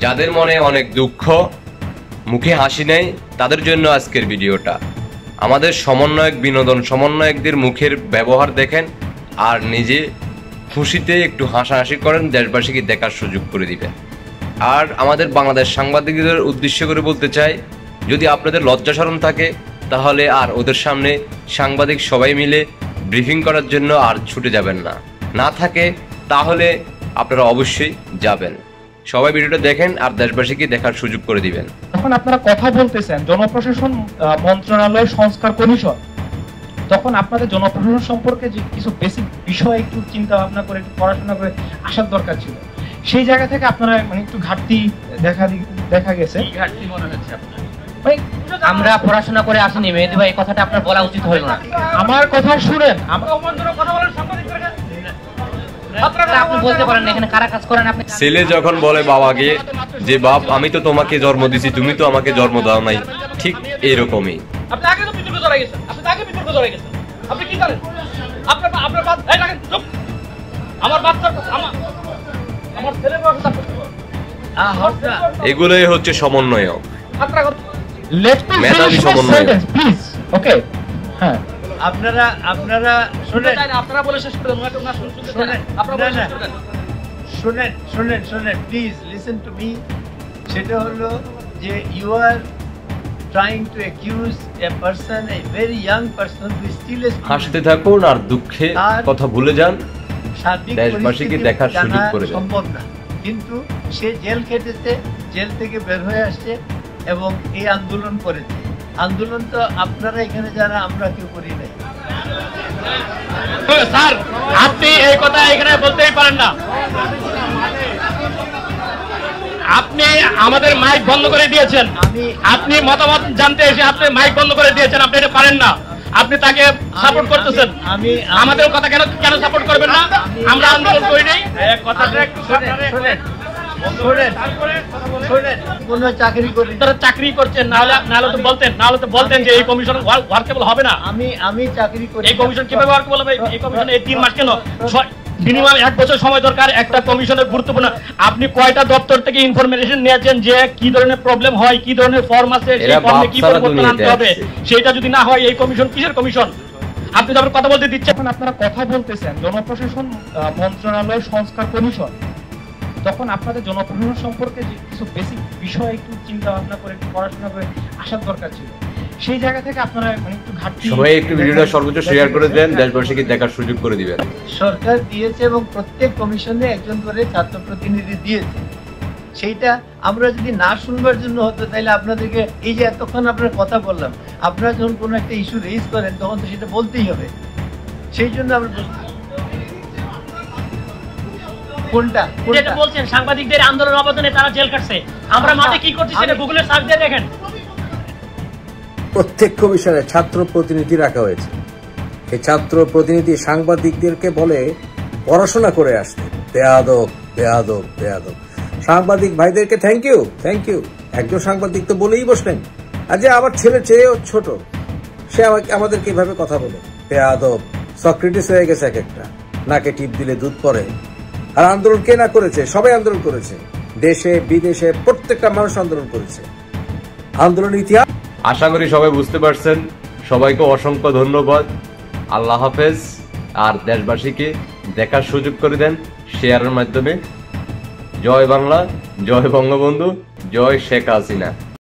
যাদের মনে অনেক দুঃখ, মুখে হাসি নেই, তাদের জন্য আজকের ভিডিওটা। আমাদের সমন্বয়ক বিনোদন সমন্বয়কদের মুখের ব্যবহার দেখেন আর নিজে খুশিতে একটু হাসাহাসি করেন, দেশবাসীকে দেখার সুযোগ করে দিবেন। আর আমাদের বাংলাদেশ সাংবাদিকদের উদ্দেশ্য করে বলতে চাই, যদি আপনাদের লজ্জা শরম থাকে তাহলে আর ওদের সামনে সাংবাদিক সবাই মিলে ব্রিফিং করার জন্য আর ছুটে যাবেন না। না থাকে তাহলে আপনারা অবশ্যই যাবেন। সবাই ভিডিওটা দেখেন আর দেশবাসীকে দেখার সুযোগ করে দিবেন। যখন আপনারা কথা বলতেছেন জনপ্রশাসন মন্ত্রণালয় সংস্কার কমিশন, তখন আপনাদের জনপ্রশাসন সম্পর্কে যে কিছু বেসিক বিষয় একটু চিন্তা ভাবনা করে একটু পড়াশোনা করে আসার দরকার ছিল। সেই জায়গা থেকে আপনারা মানে একটু ঘাটতি দেখা গেছে। ঘাটতি মনে হচ্ছে আপনার? আমরা পড়াশোনা করে আসিনি মেহেদী ভাই, এই কথাটা আপনার বলা উচিত হলো না। আমার কথা শুনেন, আপনি বলতে পারেন এখানে কারা কাজ করেন আপনি? ছেলে যখন বলে বাবাকে যে বাপ আমি তো তোমাকে জন্ম দিছি, তুমি তো আমাকে জন্ম দাও নাই, ঠিক এরকমই। আপনি আগে তো বিতর্ক জড়াই গেছেন, আপনি কি করেন? আপনার আমার বাচ্চার আমার ছেলের এগুলোই হচ্ছে সমন্বয়ক, মেধাবী সমন্বয়ক। প্লিজ ওকে, হ্যাঁ আপনারা শুনেন, আপনারা বলে শেষ করে দেন। শুনেন প্লিজ লিসেন টু মি। সেটা হলো যে you are trying to accuse a person, a very young person who is still a student. হাসতে থাকুন আর দুঃখে কথা ভুলে যান, দেশবাসীকে দেখার সুযোগ করে দেন। সম্ভব না, কিন্তু সে জেল খেটেছে, জেল থেকে বের হয়ে আসছে এবং এই আন্দোলন করেছে। আন্দোলন তো আপনারা এখানে যারা, আমরা কেউ করি নাই। স্যার আপনি এই কথা এখানে বলতেই পারেন না। আপনি আমাদের মাইক বন্ধ করে দিয়েছেন, আপনি মতামত জানতে এসে আপনি মাইক বন্ধ করে দিয়েছেন, আপনি এটা পারেন না। আপনি তাকে সাপোর্ট করতেছেন, আমাদের কথা কেন সাপোর্ট করবেন না? আমরা আন্দোলন করি নাই। কথাটা একটু শুনেন, কোনো চাকরি করি, তারা চাকরি করছেন, নাহলে তো বলতেন যে এই কমিশন ওয়ার্কেবল হবে না। আমি চাকরি করি। এই কমিশন কিভাবে ওয়ার্কেবল হবে? এই কমিশন এই 3 মাস কেন, মিনিমাম 1 বছর সময় দরকার একটা কমিশনের। গুরুত্বপূর্ণ, আপনি কয়টা দপ্তর থেকে ইনফরমেশন নিয়েছেন যে কি ধরনের প্রবলেম হয়, কি ধরনের ফর্ম আছে, সেই ফর্মে কি পরিবর্তন আনতে হবে? সেটা যদি না হয় এই কমিশন কিসের কমিশন? আপনি যখন কথা বলতে দিচ্ছেন, এখন আপনারা কথা বলতেছেন জনপ্রশাসন মন্ত্রণালয় সংস্কার কমিশন, তখন আপনাদের জনপ্রশাসন সম্পর্কে যে কিছু বেসিক বিষয় একটু চিন্তা ভাবনা করে একটু পড়াশোনা করে আসার দরকার ছিল। সেই জায়গা থেকে আপনারা মানে একটু ঘাটতি। সবাই একটু ভিডিওটা সর্বোচ্চ শেয়ার করে দেন, দেশবাসীকে দেখার সুযোগ করে দিবেন। সরকার দিয়েছে এবং প্রত্যেক কমিশনে একজন করে ছাত্র প্রতিনিধি দিয়েছে। সেইটা আমরা যদি না শুনবার জন্য হতো, তাহলে আপনাদেরকে এই যে এতক্ষণ আপনার কথা বললাম, আপনারা যখন কোনো একটা ইস্যু রেজ করেন তখন তো সেটা বলতেই হবে। সেই জন্য আমরা কোনটা বলছেন সাংবাদিকদের আন্দোলন অবদানে তারা জেল কাটছে, আমরা মাঠে কি করছি সেটা গুগলে সার্চ দিয়ে দেখেন। প্রত্যেক কমিশনে ছাত্র প্রতিনিধি রাখা হয়েছে। এই ছাত্র প্রতিনিধি সাংবাদিকদেরকে বলে পড়াশোনা করে আসতে। বেয়াদব। সাংবাদিক ভাইদেরকে থ্যাংক ইউ। একজন সাংবাদিক তো বলেই বসলেন, আজ আমার ছেলে চেয়েও ছোট, সে আমাদেরকে এইভাবে কথা বলে। বেয়াদব, সক্রেটিস হয়ে গেছে এক একটা, নাকে টিপ দিলে দুধ পড়ে। আর আন্দোলন কে না করেছে? সবাই আন্দোলন করেছে, দেশে বিদেশে প্রত্যেকটা মানুষ আন্দোলন করেছে। আন্দোলন ইতিহাস। আশা করি সবাই বুঝতে পারছেন। সবাইকে অসংখ্য ধন্যবাদ। আল্লাহ হাফেজ। আর দেশবাসীকে দেখার সুযোগ করে দেন শেয়ারের মাধ্যমে। জয় বাংলা, জয় বঙ্গবন্ধু, জয় শেখ হাসিনা।